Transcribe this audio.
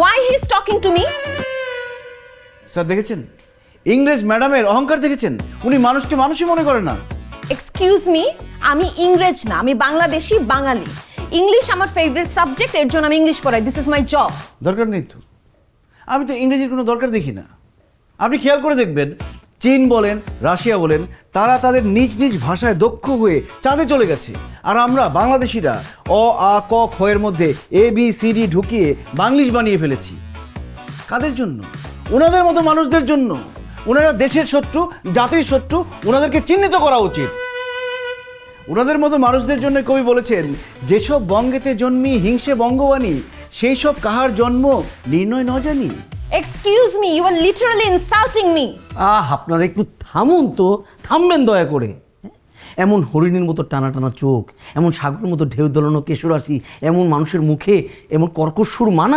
Why he's talking to me? Sir দেখেছেন ইংরেজ ম্যাডামের অহংকার দেখেছেন? উনি মানুষকে মানুষই মনে করে না। Excuse me, আমি ইংরেজ না, আমি বাংলাদেশি বাঙালি। ইংলিশ আমার ফেভারিট সাবজেক্ট, এর জন্য আমি ইংলিশ পড়াই। This is my job. দরকার নেই তো, আমি তো ইংরেজির কোনো দরকার দেখি না। আপনি খেয়াল করে দেখবেন চীন বলেন, রাশিয়া বলেন, তারা তাদের নিজ নিজ ভাষায় দক্ষ হয়ে চাঁদে চলে গেছে। আর আমরা বাংলাদেশিরা অ আ ক খ এর মধ্যে এ বি সি ডি ঢুকিয়ে বাংলিশ বানিয়ে ফেলেছি। কাদের জন্য? ওনাদের মতো মানুষদের জন্য। ওনারা দেশের শত্রু, জাতির শত্রু, ওনাদেরকে চিহ্নিত করা উচিত। ওনাদের মতো মানুষদের জন্য কবি বলেছেন, যেসব বঙ্গেতে জন্মি হিংসে বঙ্গবাণী, সেই সব কাহার জন্ম নির্ণয় ন জানি। Excuse me, you are literally insulting me. আপনারা একটু থামুন তো, থামবেন দয়া করে। এমন হরিণের মতো টানা টানা চোখ, এমন সাগরের মতো ঢেউ দোলানো কেশরাশি, এমন মানুষের মুখে এমন কর্কশ সুর মানা?